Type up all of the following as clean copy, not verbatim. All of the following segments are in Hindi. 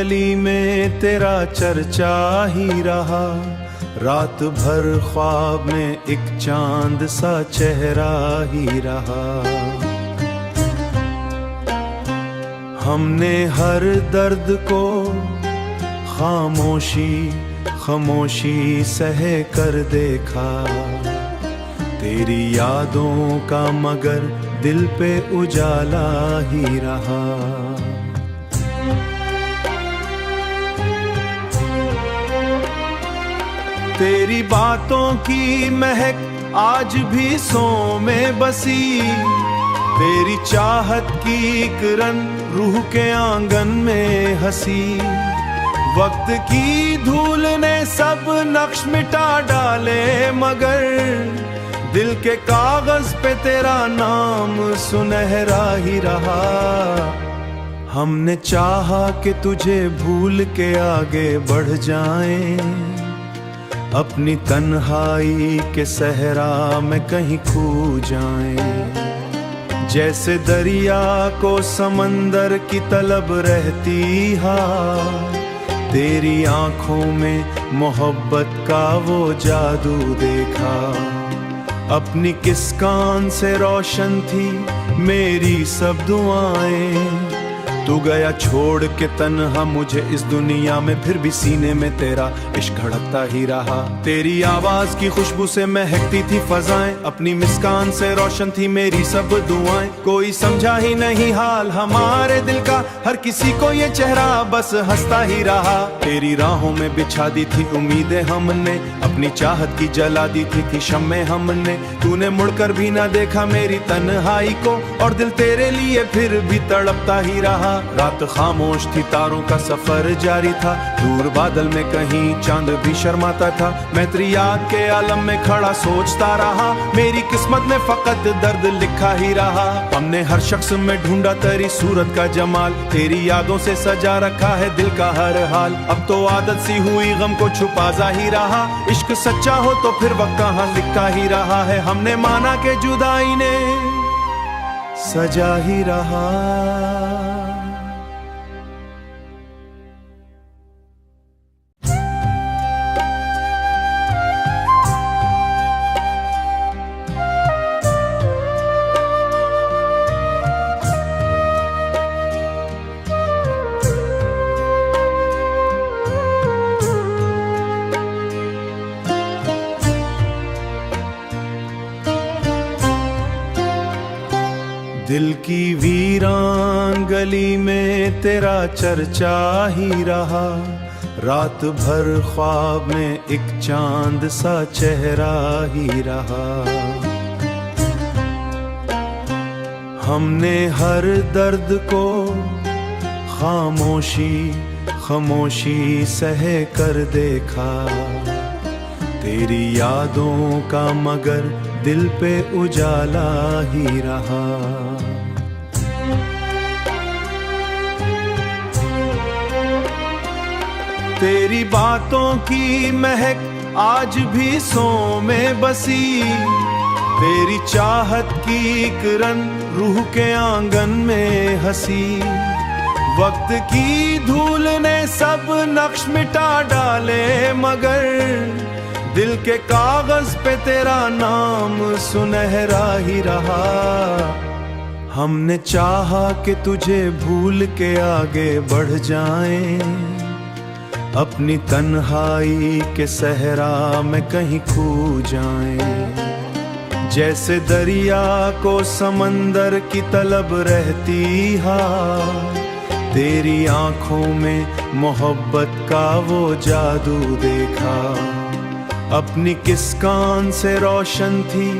गली में तेरा चर्चा ही रहा, रात भर ख्वाब में एक चांद सा चेहरा ही रहा। हमने हर दर्द को खामोशी खामोशी सह कर देखा, तेरी यादों का मगर दिल पे उजाला ही रहा। तेरी बातों की महक आज भी सौ में बसी, तेरी चाहत की किरण रूह के आंगन में हंसी। वक्त की धूल ने सब नक्श मिटा डाले, मगर दिल के कागज पे तेरा नाम सुनहरा ही रहा। हमने चाहा कि तुझे भूल के आगे बढ़ जाएं, अपनी तन्हाई के सहरा में कहीं खो जाएं। जैसे दरिया को समंदर की तलब रहती हा, तेरी आंखों में मोहब्बत का वो जादू देखा। अपनी किस कान से रोशन थी मेरी सब दुआएं, तू गया छोड़ के तन्हा मुझे इस दुनिया में, फिर भी सीने में तेरा इश्क धड़कता ही रहा। तेरी आवाज की खुशबू से महकती थी फजाएं, अपनी मुस्कान से रोशन थी मेरी सब दुआएं। कोई समझा ही नहीं हाल हमारे दिल का, हर किसी को ये चेहरा बस हंसता ही रहा। तेरी राहों में बिछा दी थी उम्मीदें हमने, अपनी चाहत की जला दी थी शम्में हमने। तूने मुड़कर भी ना देखा मेरी तन्हाई को, और दिल तेरे लिए फिर भी तड़पता ही रहा। रात खामोश थी, तारों का सफर जारी था, दूर बादल में कहीं चांद भी शर्माता था। मैं तेरी याद के आलम में खड़ा सोचता रहा, मेरी किस्मत में फकत दर्द लिखा ही रहा। हमने हर शख्स में ढूंढा तेरी सूरत का जमाल, तेरी यादों से सजा रखा है दिल का हर हाल। अब तो आदत सी हुई गम को छुपा जा ही रहा, इश्क सच्चा हो तो फिर वक्त कहाँ लिखा ही रहा है। हमने माना के जुदाई ने सजा ही रहा। दिल की वीरान गली में तेरा चर्चा ही रहा, रात भर ख्वाब में एक चांद सा चेहरा ही रहा। हमने हर दर्द को खामोशी खामोशी सह कर देखा, तेरी यादों का मगर दिल पे उजाला ही रहा। तेरी बातों की महक आज भी सौ में बसी, तेरी चाहत की किरण रूह के आंगन में हंसी। वक्त की धूल ने सब नक्श मिटा डाले, मगर दिल के कागज पे तेरा नाम सुनहरा ही रहा। हमने चाहा कि तुझे भूल के आगे बढ़ जाएं, अपनी तन्हाई के सहरा में कहीं खो जाएं। जैसे दरिया को समंदर की तलब रहती हा, तेरी आंखों में मोहब्बत का वो जादू देखा। अपनी किस कान से रोशन थी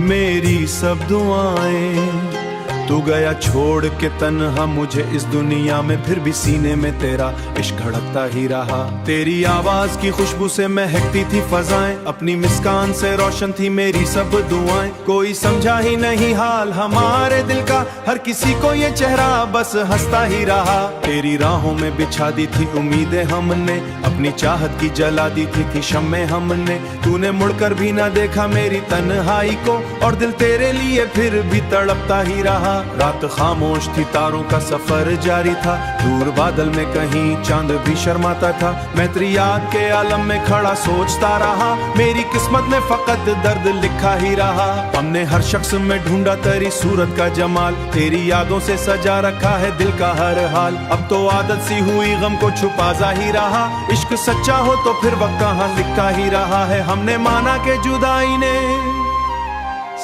मेरी सब दुआएं, तू गया छोड़ के तन्हा मुझे इस दुनिया में, फिर भी सीने में तेरा इश्क धड़कता ही रहा। तेरी आवाज की खुशबू से महकती थी फजाएं, अपनी मुस्कान से रोशन थी मेरी सब दुआएं। कोई समझा ही नहीं हाल हमारे दिल का, हर किसी को ये चेहरा बस हंसता ही रहा। तेरी राहों में बिछा दी थी उम्मीदें हमने, अपनी चाहत की जला दी थी शम्में हमने। तूने मुड़कर भी ना देखा मेरी तन्हाई को, और दिल तेरे लिए फिर भी तड़पता ही रहा। रहा। रात खामोश थी, तारों का सफर जारी था, दूर बादल में कहीं चांद भी शर्माता था। मैं तेरी याद के आलम में खड़ा सोचता रहा, मेरी किस्मत में फकत दर्द लिखा ही रहा। हमने हर शख्स में ढूंढा तेरी सूरत का जमाल, तेरी यादों से सजा रखा है दिल का हर हाल। अब तो आदत सी हुई गम को छुपा जा ही रहा, इश्क सच्चा हो तो फिर वक्त कहाँ लिखा ही रहा है। हमने माना के जुदाई ने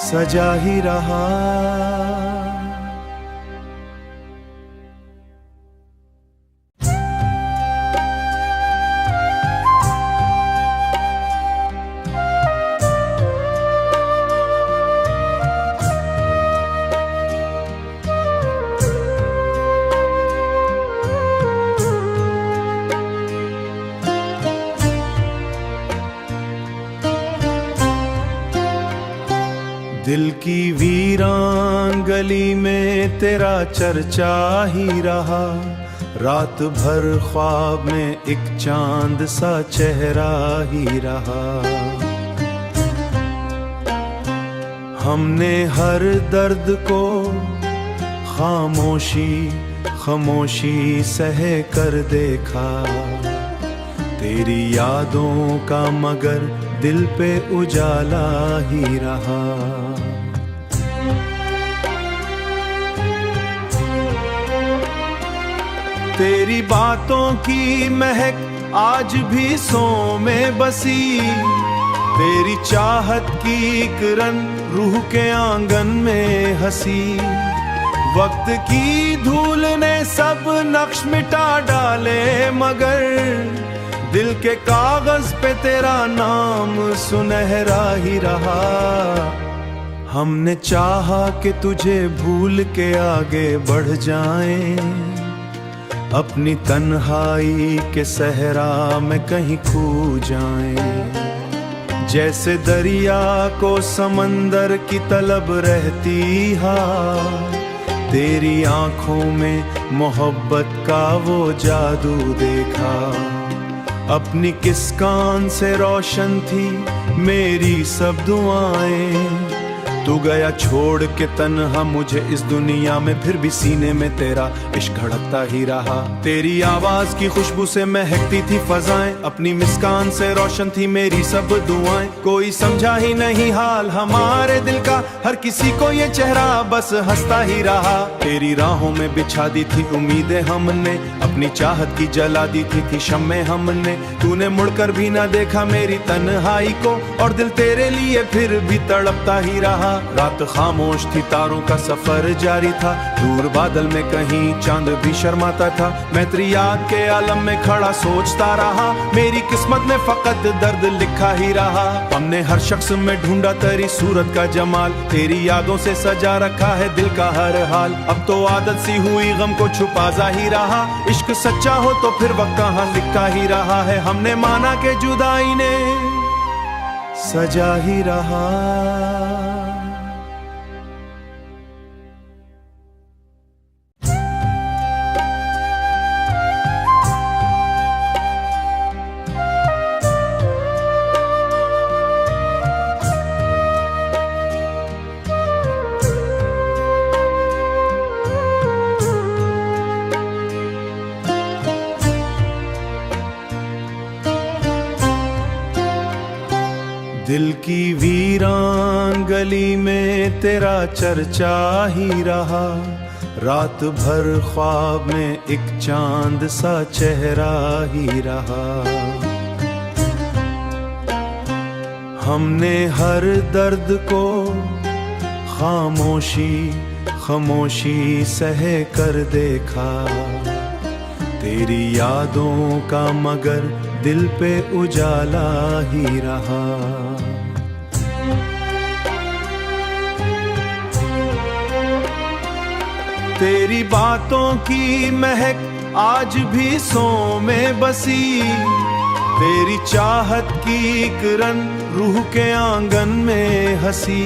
सजा ही रहा। दिल की वीरान गली में तेरा चर्चा ही रहा, रात भर ख्वाब में एक चांद सा चेहरा ही रहा। हमने हर दर्द को खामोशी खामोशी सह कर देखा, तेरी यादों का मगर दिल पे उजाला ही रहा। तेरी बातों की महक आज भी सौ में बसी, तेरी चाहत की किरण रूह के आंगन में हंसी। वक्त की धूल ने सब नक्श मिटा डाले, मगर दिल के कागज पे तेरा नाम सुनहरा ही रहा। हमने चाहा कि तुझे भूल के आगे बढ़ जाएं, अपनी तन्हाई के सहरा में कहीं खो जाएं। जैसे दरिया को समंदर की तलब रहती हा, तेरी आंखों में मोहब्बत का वो जादू देखा। अपनी किस कान से रोशन थी मेरी सब दुआएं, तू गया छोड़ के तन्हा मुझे इस दुनिया में, फिर भी सीने में तेरा इश्क धड़कता ही रहा। तेरी आवाज की खुशबू से महकती थी फजाएं, अपनी मुस्कान से रोशन थी मेरी सब दुआएं। कोई समझा ही नहीं हाल हमारे दिल का, हर किसी को ये चेहरा बस हंसता ही रहा। तेरी राहों में बिछा दी थी उम्मीदें हमने, अपनी चाहत की जला दी थी शम्में हमने। तूने मुड़कर भी ना देखा मेरी तन्हाई को, और दिल तेरे लिए फिर भी तड़पता ही रहा। रात खामोश थी, तारों का सफर जारी था, दूर बादल में कहीं चांद भी शर्माता था। मैं तेरी याद के आलम में खड़ा सोचता रहा, मेरी किस्मत में फकत दर्द लिखा ही रहा। हमने हर शख्स में ढूंढा तेरी सूरत का जमाल, तेरी यादों से सजा रखा है दिल का हर हाल। अब तो आदत सी हुई गम को छुपा जा ही रहा, इश्क सच्चा हो तो फिर वक्त कहाँ लिखा ही रहा है। हमने माना के जुदाई ने सजा ही रहा। दिल की वीरान गली में तेरा चर्चा ही रहा, रात भर ख्वाब में एक चांद सा चेहरा ही रहा। हमने हर दर्द को खामोशी खामोशी सह कर देखा, तेरी यादों का मगर दिल पे उजाला ही रहा। तेरी बातों की महक आज भी सौ में बसी, तेरी चाहत की किरण रूह के आंगन में हंसी।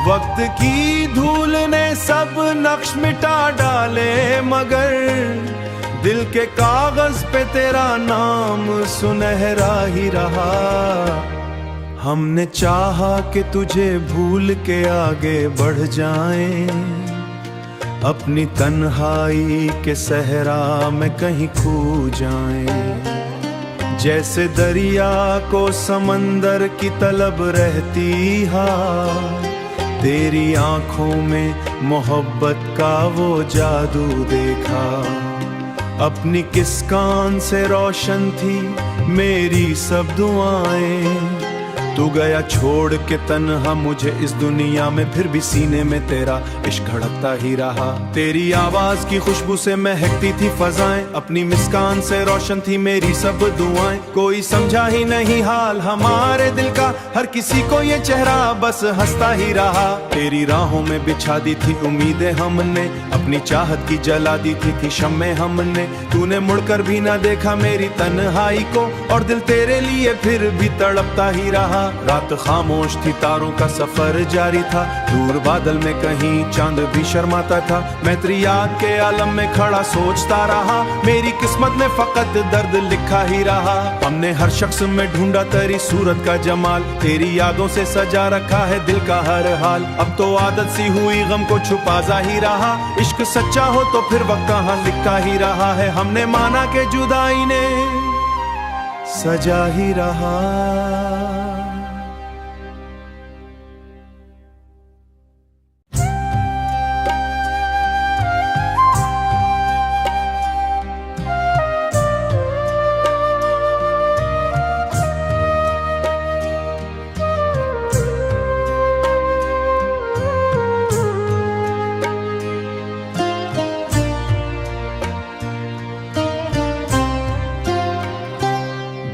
वक्त की धूल ने सब नक्श मिटा डाले, मगर दिल के कागज पे तेरा नाम सुनहरा ही रहा। हमने चाहा कि तुझे भूल के आगे बढ़ जाएं, अपनी तन्हाई के सहरा में कहीं खो जाएं। जैसे दरिया को समंदर की तलब रहती हा, तेरी आंखों में मोहब्बत का वो जादू देखा। अपनी किस कान से रोशन थी मेरी सब दुआएं, तू गया छोड़ के तन्हा मुझे इस दुनिया में, फिर भी सीने में तेरा इश्क धड़कता ही रहा। तेरी आवाज की खुशबू से महकती थी फजाएं, अपनी मुस्कान से रोशन थी मेरी सब दुआएं। कोई समझा ही नहीं हाल हमारे दिल का, हर किसी को ये चेहरा बस हंसता ही रहा। तेरी राहों में बिछा दी थी उम्मीदें हमने, अपनी चाहत की जला दी थी शम्में हमने। तूने मुड़कर भी ना देखा मेरी तन्हाई को, और दिल तेरे लिए फिर भी तड़पता ही रहा। रात खामोश थी, तारों का सफर जारी था, दूर बादल में कहीं चांद भी शर्माता था। मैं तेरी याद के आलम में खड़ा सोचता रहा, मेरी किस्मत में फकत दर्द लिखा ही रहा। हमने हर शख्स में ढूंढा तेरी सूरत का जमाल, तेरी यादों से सजा रखा है दिल का हर हाल। अब तो आदत सी हुई गम को छुपा जा ही रहा, इश्क सच्चा हो तो फिर वक्त कहाँ लिखा ही रहा है। हमने माना के जुदाई ने सजा ही रहा।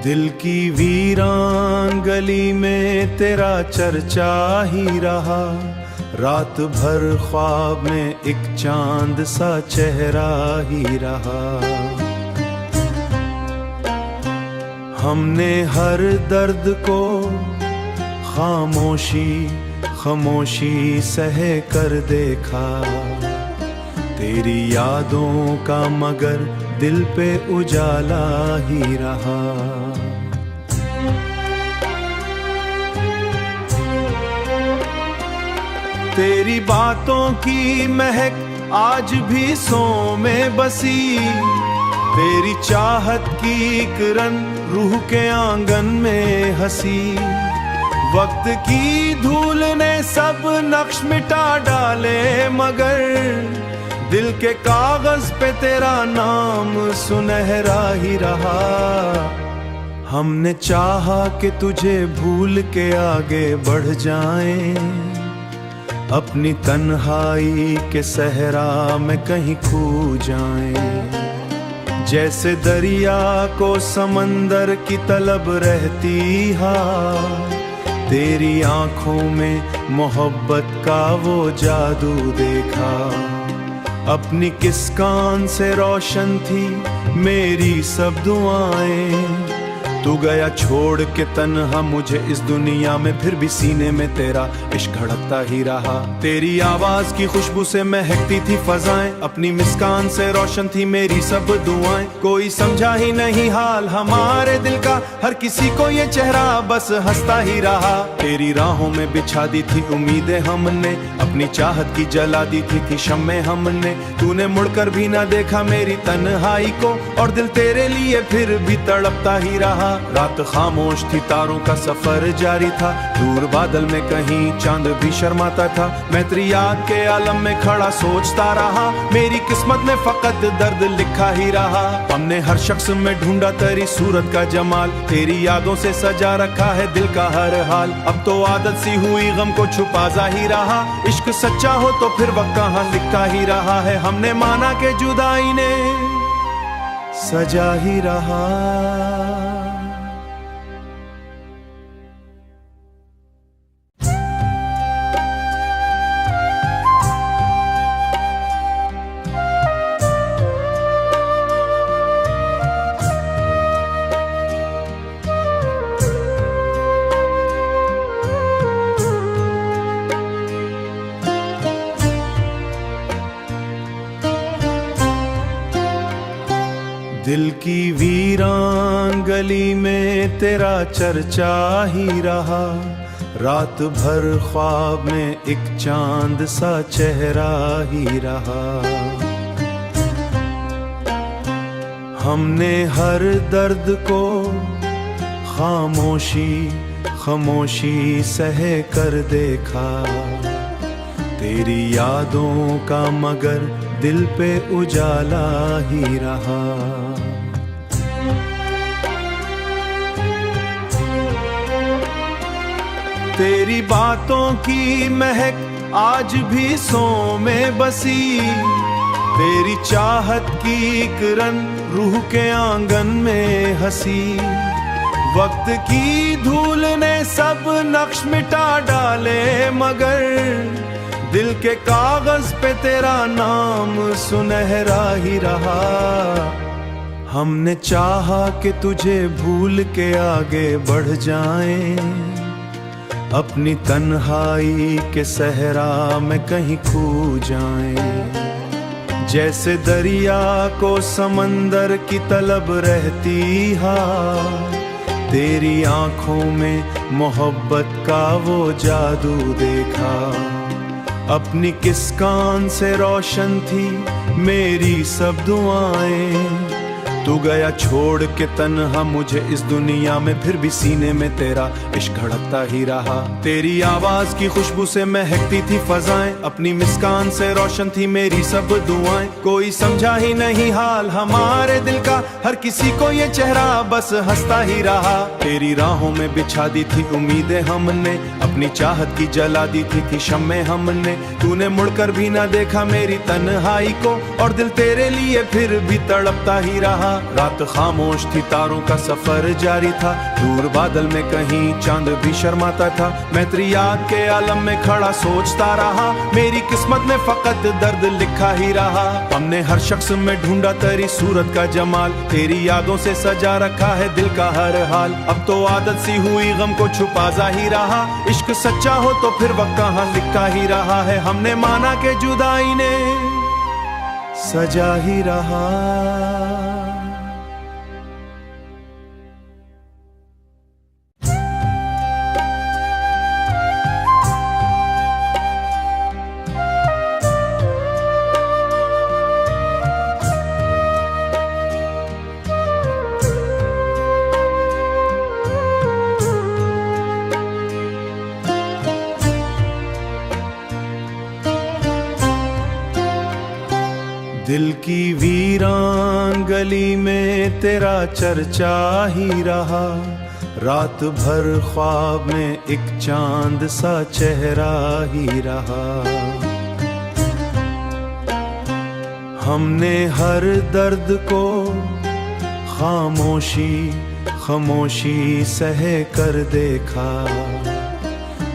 दिल की वीरान गली में तेरा चर्चा ही रहा, रात भर ख्वाब में एक चांद सा चेहरा ही रहा। हमने हर दर्द को खामोशी खामोशी सह कर देखा, तेरी यादों का मगर दिल पे उजाला ही रहा। तेरी बातों की महक आज भी सौ में बसी, तेरी चाहत की किरण रूह के आंगन में हंसी। वक्त की धूल ने सब नक्श मिटा डाले, मगर दिल के कागज पे तेरा नाम सुनहरा ही रहा। हमने चाहा कि तुझे भूल के आगे बढ़ जाएं, अपनी तन्हाई के सहरा में कहीं खो जाएं। जैसे दरिया को समंदर की तलब रहती हा, तेरी आंखों में मोहब्बत का वो जादू देखा। अपनी किस कान से रोशन थी मेरी सब दुआएं, तू गया छोड़ के तन्हा मुझे इस दुनिया में, फिर भी सीने में तेरा इश्क धड़कता ही रहा। तेरी आवाज की खुशबू से महकती थी फजाएं, अपनी मुस्कान से रोशन थी मेरी सब दुआएं। कोई समझा ही नहीं हाल हमारे दिल का, हर किसी को ये चेहरा बस हंसता ही रहा। तेरी राहों में बिछा दी थी उम्मीदें हमने, अपनी चाहत की जला दी थी शम्में हमने। तूने मुड़कर भी ना देखा मेरी तन्हाई को, और दिल तेरे लिए फिर भी तड़पता ही रहा। रात खामोश थी, तारों का सफर जारी था, दूर बादल में कहीं चांद भी शर्माता था। मैं तेरी याद के आलम में खड़ा सोचता रहा, मेरी किस्मत में फकत दर्द लिखा ही रहा। हमने हर शख्स में ढूंढा तेरी सूरत का जमाल, तेरी यादों से सजा रखा है दिल का हर हाल। अब तो आदत सी हुई गम को छुपा जा ही रहा, इश्क सच्चा हो तो फिर वक्त कहाँ लिखा ही रहा है। हमने माना के जुदाई ने सजा ही रहा। दिल की वीरान गली में तेरा चर्चा ही रहा, रात भर ख्वाब में एक चांद सा चेहरा ही रहा। हमने हर दर्द को खामोशी खामोशी सह कर देखा, तेरी यादों का मगर दिल पे उजाला ही रहा। तेरी बातों की महक आज भी सौ में बसी, तेरी चाहत की किरण रूह के आंगन में हंसी। वक्त की धूल ने सब नक्श मिटा डाले, मगर दिल के कागज पे तेरा नाम सुनहरा ही रहा। हमने चाहा कि तुझे भूल के आगे बढ़ जाएं, अपनी तन्हाई के सहरा में कहीं खो जाएं। जैसे दरिया को समंदर की तलब रहती हा, तेरी आंखों में मोहब्बत का वो जादू देखा। अपनी किस कान से रोशन थी मेरी सब दुआएं, तू गया छोड़ के तन्हा मुझे इस दुनिया में, फिर भी सीने में तेरा इश्क धड़कता ही रहा। तेरी आवाज की खुशबू से महकती थी फजाएं, अपनी मुस्कान से रोशन थी मेरी सब दुआएं। कोई समझा ही नहीं हाल हमारे दिल का, हर किसी को ये चेहरा बस हंसता ही रहा। तेरी राहों में बिछा दी थी उम्मीदें हमने, अपनी चाहत की जला दी थी शम्में हमने। तूने मुड़कर भी ना देखा मेरी तन्हाई को, और दिल तेरे लिए फिर भी तड़पता ही रहा। रात खामोश थी, तारों का सफर जारी था, दूर बादल में कहीं चांद भी शर्माता था। मैं तेरी याद के आलम में खड़ा सोचता रहा, मेरी किस्मत में फकत दर्द लिखा ही रहा। हमने हर शख्स में ढूंढा तेरी सूरत का जमाल, तेरी यादों से सजा रखा है दिल का हर हाल। अब तो आदत सी हुई गम को छुपा जा ही रहा, इश्क सच्चा हो तो फिर वक्त कहाँ लिखा ही रहा है। हमने माना के जुदाई ने सजा ही रहा। दिल की वीरान गली में तेरा चर्चा ही रहा, रात भर ख्वाब में एक चांद सा चेहरा ही रहा। हमने हर दर्द को खामोशी खामोशी सह कर देखा,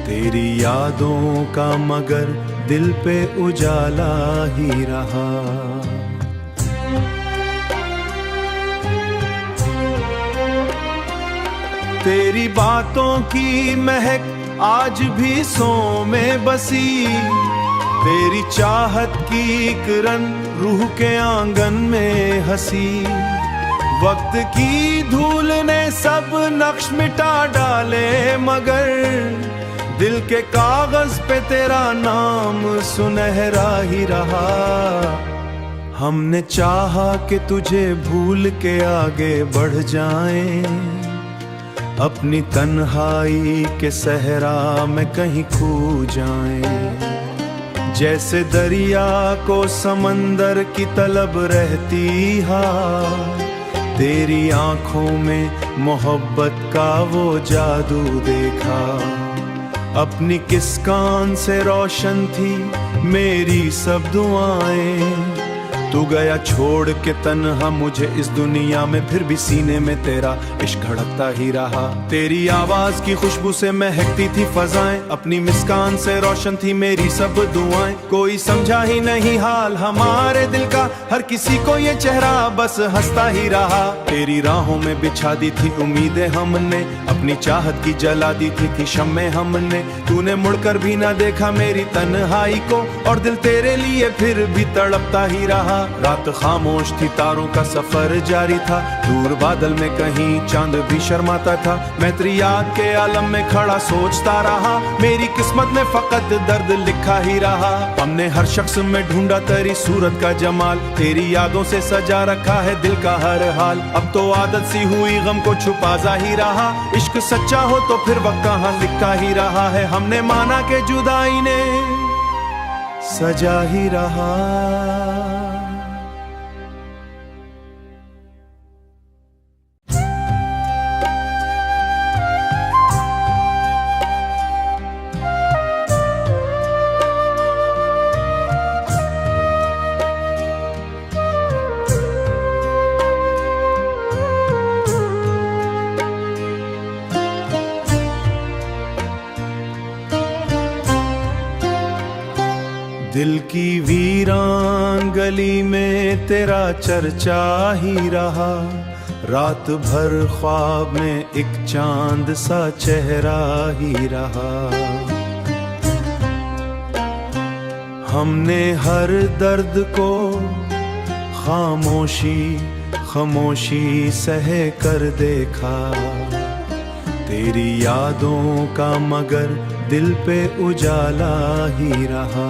तेरी यादों का मगर दिल पे उजाला ही रहा। तेरी बातों की महक आज भी सौ में बसी, तेरी चाहत की किरण रूह के आंगन में हंसी। वक्त की धूल ने सब नक्श मिटा डाले, मगर दिल के कागज पे तेरा नाम सुनहरा ही रहा। हमने चाहा कि तुझे भूल के आगे बढ़ जाएं, अपनी तन्हाई के सहरा में कहीं खो जाएं। जैसे दरिया को समंदर की तलब रहती हा, तेरी आंखों में मोहब्बत का वो जादू देखा। अपनी किस कान से रोशन थी मेरी सब दुआएं, तू गया छोड़ के तन्हा मुझे इस दुनिया में, फिर भी सीने में तेरा इश्क धड़कता ही रहा। तेरी आवाज की खुशबू से महकती थी फजाएं, अपनी मुस्कान से रोशन थी मेरी सब दुआएं। कोई समझा ही नहीं हाल हमारे दिल का, हर किसी को ये चेहरा बस हंसता ही रहा। तेरी राहों में बिछा दी थी उम्मीदें हमने, अपनी चाहत की जला दी थी शम्में हमने। तूने मुड़कर भी ना देखा मेरी तन्हाई को, और दिल तेरे लिए फिर भी तड़पता ही रहा। रहा। रात खामोश थी, तारों का सफर जारी था, दूर बादल में कहीं चांद भी शर्माता था। मैं तेरी याद के आलम में खड़ा सोचता रहा, मेरी किस्मत में फकत दर्द लिखा ही रहा। हमने हर शख्स में ढूंढा तेरी सूरत का जमाल, तेरी यादों से सजा रखा है दिल का हर हाल। अब तो आदत सी हुई गम को छुपा जा ही रहा, इश्क सच्चा हो तो फिर वक्त कहाँ लिखा ही रहा है। हमने माना के जुदाई ने सजा ही रहा। दिल की वीरान गली में तेरा चर्चा ही रहा, रात भर ख्वाब में एक चांद सा चेहरा ही रहा। हमने हर दर्द को खामोशी खामोशी सह कर देखा, तेरी यादों का मगर दिल पे उजाला ही रहा।